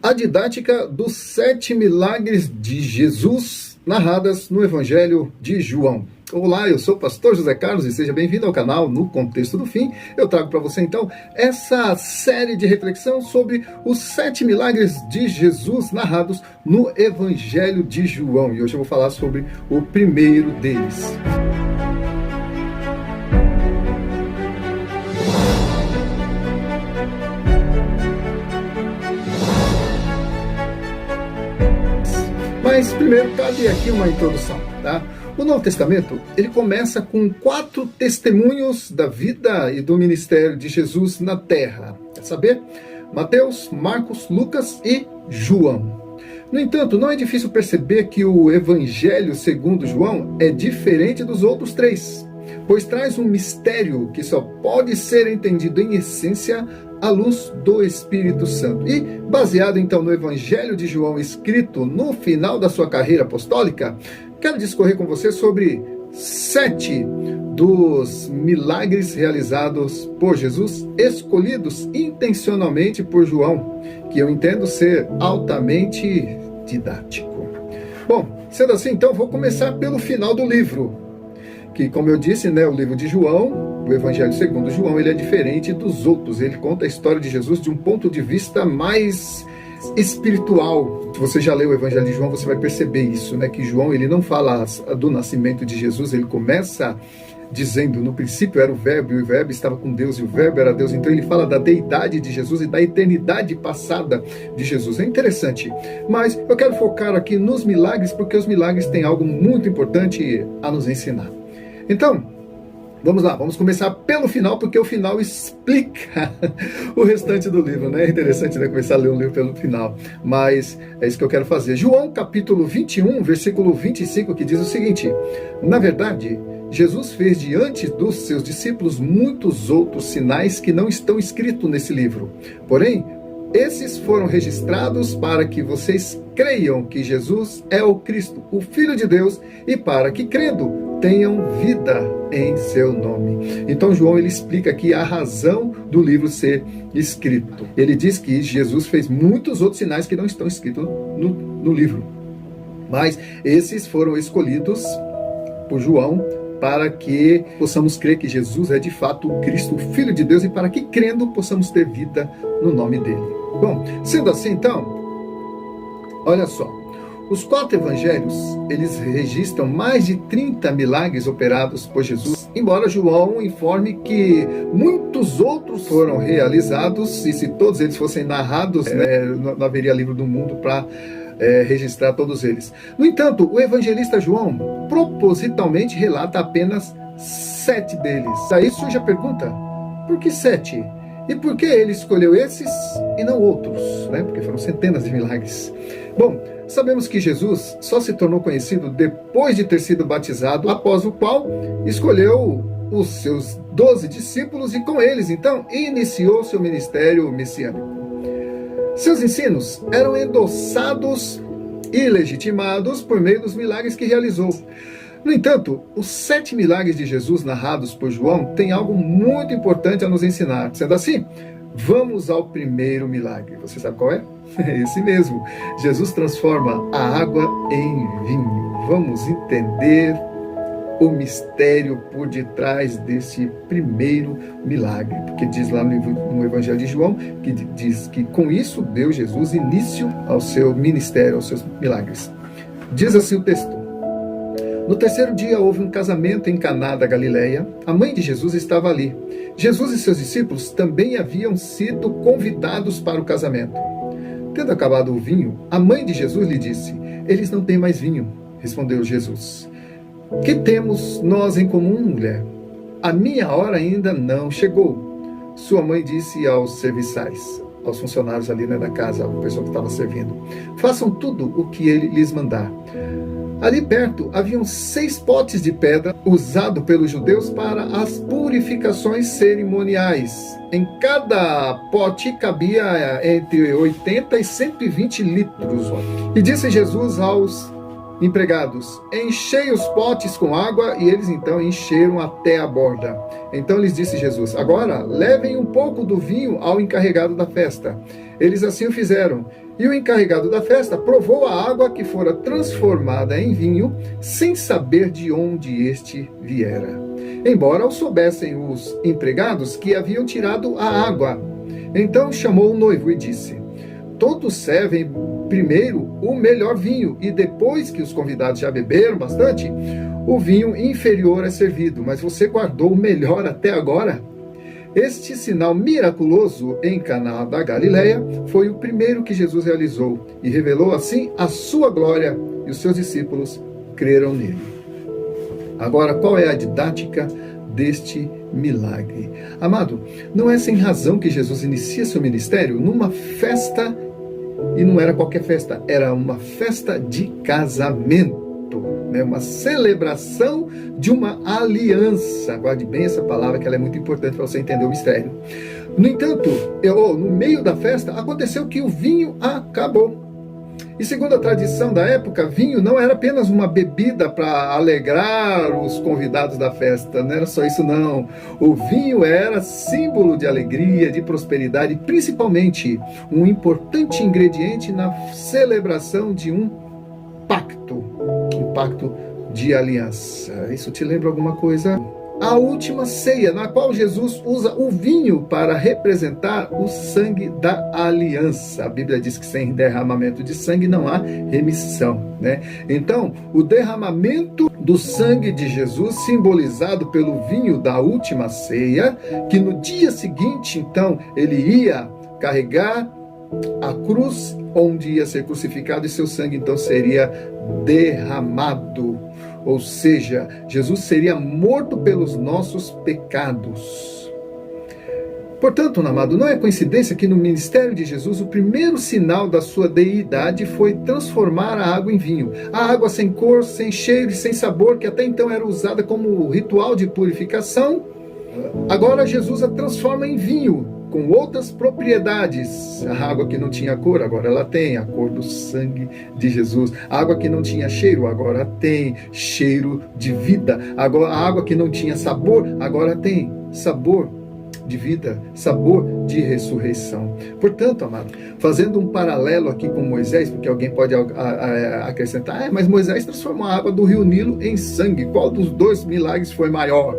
A didática dos 7 milagres de Jesus narradas no Evangelho de João. Olá, eu sou o pastor José Carlos e seja bem-vindo ao canal No Contexto do Fim. Eu trago para você então essa série de reflexão sobre os 7 milagres de Jesus narrados no Evangelho de João. E hoje eu vou falar sobre o primeiro deles. Mas primeiro cabe aqui uma introdução, tá? O Novo Testamento, ele começa com 4 testemunhos da vida e do ministério de Jesus na Terra. Quer saber? Mateus, Marcos, Lucas e João. No entanto, não é difícil perceber que o Evangelho segundo João é diferente dos outros 3, pois traz um mistério que só pode ser entendido em essência à luz do Espírito Santo. E, baseado então no Evangelho de João, escrito no final da sua carreira apostólica, quero discorrer com você sobre 7 dos milagres realizados por Jesus, escolhidos intencionalmente por João, que eu entendo ser altamente didático. Bom, sendo assim, então, vou começar pelo final do livro, que, como eu disse, o livro de João, o Evangelho segundo João, ele é diferente dos outros. Ele conta a história de Jesus de um ponto de vista mais espiritual. Se você já leu o Evangelho de João, você vai perceber isso, que João, ele não fala do nascimento de Jesus, ele começa dizendo, no princípio era o Verbo, e o Verbo estava com Deus, e o Verbo era Deus. Então ele fala da deidade de Jesus e da eternidade passada de Jesus. É interessante, mas eu quero focar aqui nos milagres, porque os milagres têm algo muito importante a nos ensinar. Então, vamos lá, vamos começar pelo final, porque o final explica o restante do livro, É interessante, começar a ler um livro pelo final, mas é isso que eu quero fazer. João, capítulo 21, versículo 25, que diz o seguinte: na verdade, Jesus fez diante dos seus discípulos muitos outros sinais que não estão escritos nesse livro. Porém, esses foram registrados para que vocês creiam que Jesus é o Cristo, o Filho de Deus, e para que, crendo, tenham vida em seu nome. Então João, ele explica aqui a razão do livro ser escrito. Ele diz que Jesus fez muitos outros sinais que não estão escritos no livro, mas esses foram escolhidos por João para que possamos crer que Jesus é de fato o Cristo, o Filho de Deus, e para que, crendo, possamos ter vida no nome dele. Bom, sendo assim, então, olha só. Os 4 evangelhos, eles registram mais de 30 milagres operados por Jesus, embora João informe que muitos outros foram realizados, e se todos eles fossem narrados, não haveria livro do mundo para registrar todos eles. No entanto, o evangelista João propositalmente relata apenas 7 deles. Daí surge a pergunta: por que 7? E por que ele escolheu esses e não outros? Porque foram centenas de milagres. Bom, sabemos que Jesus só se tornou conhecido depois de ter sido batizado, após o qual escolheu os seus 12 discípulos e com eles, então, iniciou seu ministério messiânico. Seus ensinos eram endossados e legitimados por meio dos milagres que realizou. No entanto, os 7 milagres de Jesus narrados por João têm algo muito importante a nos ensinar. Sendo assim, vamos ao primeiro milagre. Você sabe qual é? É esse mesmo. Jesus transforma a água em vinho. Vamos entender o mistério por detrás desse primeiro milagre. Porque diz lá no Evangelho de João, que diz que com isso deu Jesus início ao seu ministério, aos seus milagres. Diz assim o texto: no terceiro dia houve um casamento em Caná da Galileia. A mãe de Jesus estava ali. Jesus e seus discípulos também haviam sido convidados para o casamento. Tendo acabado o vinho, a mãe de Jesus lhe disse: eles não têm mais vinho. Respondeu Jesus: que temos nós em comum, mulher? A minha hora ainda não chegou. Sua mãe disse aos serviçais, aos funcionários ali da casa, a pessoa que estava servindo: façam tudo o que ele lhes mandar. Ali perto haviam 6 potes de pedra usados pelos judeus para as purificações cerimoniais. Em cada pote cabia entre 80 e 120 litros. E disse Jesus aos empregados: enchei os potes com água, e eles então encheram até a borda. Então lhes disse Jesus: agora levem um pouco do vinho ao encarregado da festa. Eles assim o fizeram. E o encarregado da festa provou a água que fora transformada em vinho, sem saber de onde este viera, embora o soubessem os empregados que haviam tirado a água. Então chamou o noivo e disse: todos servem primeiro o melhor vinho, e depois que os convidados já beberam bastante, o vinho inferior é servido, mas você guardou o melhor até agora. Este sinal miraculoso em Caná da Galileia foi o primeiro que Jesus realizou, e revelou assim a sua glória, e os seus discípulos creram nele. Agora, qual é a didática deste milagre? Amado, não é sem razão que Jesus inicia seu ministério numa festa, e não era qualquer festa, era uma festa de casamento, né? Uma celebração de uma aliança. Guarde bem essa palavra, que ela é muito importante para você entender o mistério. No entanto, no meio da festa, aconteceu que o vinho acabou. E segundo a tradição da época, vinho não era apenas uma bebida para alegrar os convidados da festa, não era só isso não. O vinho era símbolo de alegria, de prosperidade, e principalmente um importante ingrediente na celebração de um pacto de aliança. Isso te lembra alguma coisa? A última ceia, na qual Jesus usa o vinho para representar o sangue da aliança. A Bíblia diz que sem derramamento de sangue não há remissão, né? Então, o derramamento do sangue de Jesus, simbolizado pelo vinho da última ceia, que no dia seguinte, então, ele ia carregar a cruz onde ia ser crucificado, e seu sangue então seria derramado. Ou seja, Jesus seria morto pelos nossos pecados. Portanto, amado, não é coincidência que no ministério de Jesus o primeiro sinal da sua deidade foi transformar a água em vinho. A água sem cor, sem cheiro e sem sabor, que até então era usada como ritual de purificação, agora Jesus a transforma em vinho, com outras propriedades. A água que não tinha cor, agora ela tem a cor do sangue de Jesus. A água que não tinha cheiro, agora tem cheiro de vida. Agora, a água que não tinha sabor, agora tem sabor de vida, sabor de ressurreição. Portanto, amado, fazendo um paralelo aqui com Moisés, porque alguém pode acrescentar: mas Moisés transformou a água do rio Nilo em sangue, qual dos dois milagres foi maior?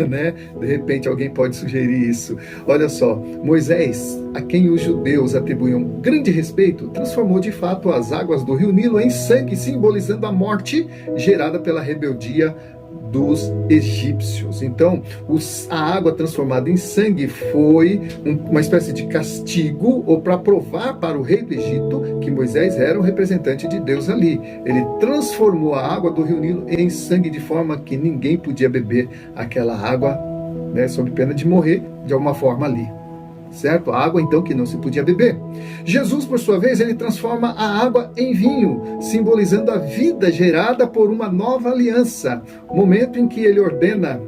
Né? De repente alguém pode sugerir isso. Olha só, Moisés, a quem os judeus atribuíam grande respeito, transformou de fato as águas do rio Nilo em sangue, simbolizando a morte gerada pela rebeldia dos egípcios. Então, a água transformada em sangue foi uma espécie de castigo, ou para provar para o rei do Egito que Moisés era um representante de Deus ali. Ele transformou a água do rio Nilo em sangue, de forma que ninguém podia beber aquela água, né, sob pena de morrer de alguma forma ali. Certo? A água, então, que não se podia beber. Jesus, por sua vez, ele transforma a água em vinho, simbolizando a vida gerada por uma nova aliança. Momento em que ele ordena: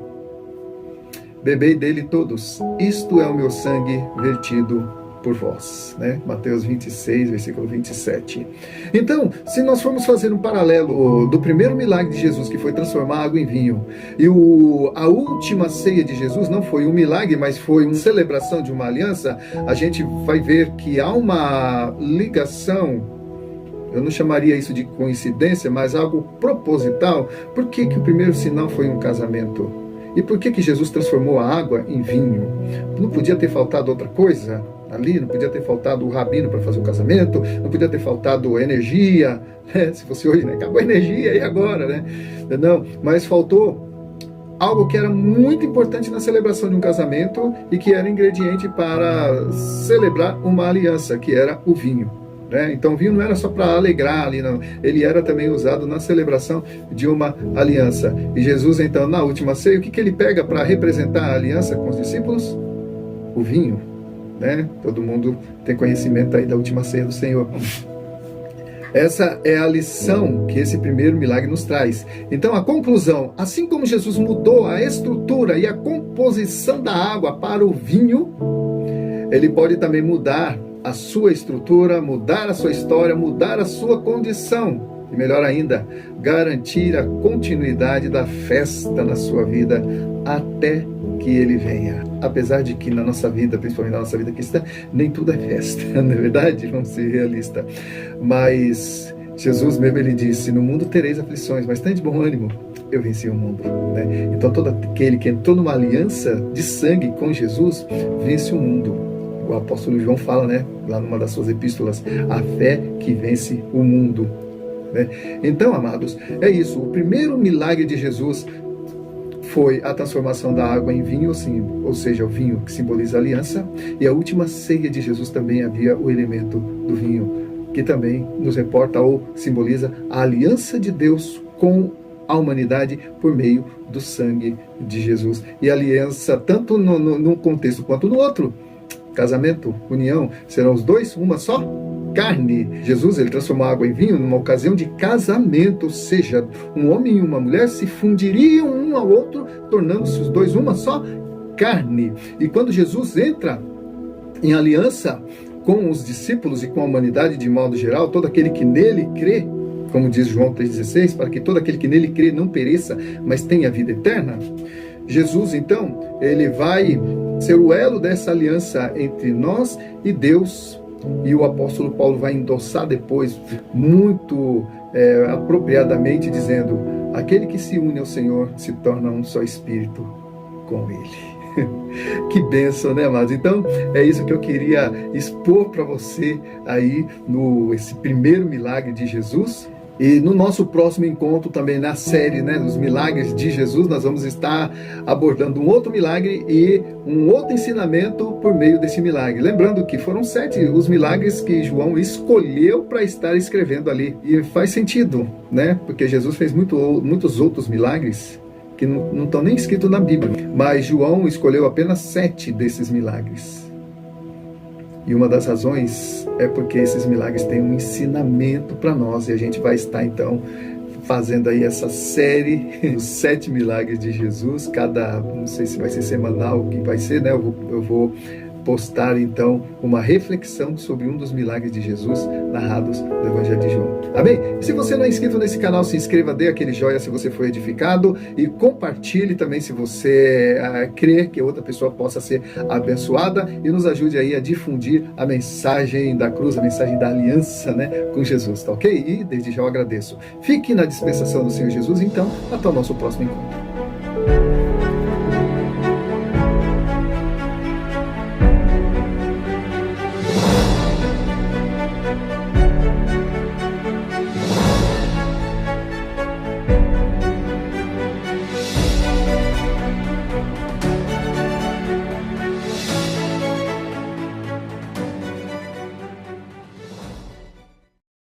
bebei dele todos, isto é o meu sangue vertido por vós, né? Mateus 26, versículo 27. Então, se nós formos fazer um paralelo do primeiro milagre de Jesus, que foi transformar água em vinho, e a última ceia de Jesus não foi um milagre, mas foi uma celebração de uma aliança, a gente vai ver que há uma ligação. Eu não chamaria isso de coincidência, mas algo proposital. Por que o primeiro sinal foi um casamento? E por que Jesus transformou a água em vinho? Não podia ter faltado outra coisa ali? Não podia ter faltado o rabino para fazer o casamento? Não podia ter faltado energia? Se fosse hoje, né? Acabou a energia, e agora, né? Não, mas faltou algo que era muito importante na celebração de um casamento e que era ingrediente para celebrar uma aliança, que era o vinho. Né? Então o vinho não era só para alegrar ali, não. Ele era também usado na celebração de uma aliança. E Jesus, então, na última ceia, o que ele pega para representar a aliança com os discípulos? O vinho, né? Todo mundo tem conhecimento aí da última ceia do Senhor. Essa é a lição que esse primeiro milagre nos traz. Então, a conclusão: assim como Jesus mudou a estrutura e a composição da água para o vinho, ele pode também mudar a sua estrutura, mudar a sua história, mudar a sua condição e melhor ainda, garantir a continuidade da festa na sua vida até que ele venha. Apesar de que na nossa vida, principalmente na nossa vida cristã, nem tudo é festa, não é verdade? Vamos ser realistas. Mas Jesus mesmo, ele disse: no mundo tereis aflições, mas tem de bom ânimo, eu venci o mundo, né? Então todo aquele que entrou numa aliança de sangue com Jesus, vence o mundo. O apóstolo João fala, né, lá numa das suas epístolas, a fé que vence o mundo, né? Então, amados, é isso. O primeiro milagre de Jesus foi a transformação da água em vinho, assim, ou seja, o vinho que simboliza a aliança. E a última ceia de Jesus também havia o elemento do vinho, que também nos reporta ou simboliza a aliança de Deus com a humanidade por meio do sangue de Jesus. E a aliança, tanto num contexto quanto no outro, casamento, união, serão os dois uma só carne. Jesus, ele transformou a água em vinho numa ocasião de casamento, ou seja, um homem e uma mulher se fundiriam um ao outro, tornando-se os dois uma só carne. E quando Jesus entra em aliança com os discípulos e com a humanidade de modo geral, todo aquele que nele crê, como diz João 3,16, para que todo aquele que nele crê não pereça, mas tenha vida eterna. Jesus, então, ele vai ser o elo dessa aliança entre nós e Deus. E o apóstolo Paulo vai endossar depois, muito apropriadamente, dizendo: aquele que se une ao Senhor se torna um só espírito com Ele. Que bênção, né, amados? Então, é isso que eu queria expor para você aí, esse primeiro milagre de Jesus. E no nosso próximo encontro também na série, né, dos milagres de Jesus, nós vamos estar abordando um outro milagre e um outro ensinamento por meio desse milagre. Lembrando que foram 7 os milagres que João escolheu para estar escrevendo ali. E faz sentido, né? Porque Jesus fez muitos outros milagres que não estão nem escritos na Bíblia. Mas João escolheu apenas 7 desses milagres. E uma das razões é porque esses milagres têm um ensinamento para nós. E a gente vai estar, então, fazendo aí essa série dos 7 milagres de Jesus. Não sei se vai ser semanal, o que vai ser, né? Eu vou postar, então, uma reflexão sobre um dos milagres de Jesus narrados no Evangelho de João. Amém? E se você não é inscrito nesse canal, se inscreva, dê aquele joinha se você foi edificado e compartilhe também se você crê que outra pessoa possa ser abençoada e nos ajude aí a difundir a mensagem da cruz, a mensagem da aliança, né, com Jesus, tá ok? E desde já eu agradeço. Fique na dispensação do Senhor Jesus, então, até o nosso próximo encontro.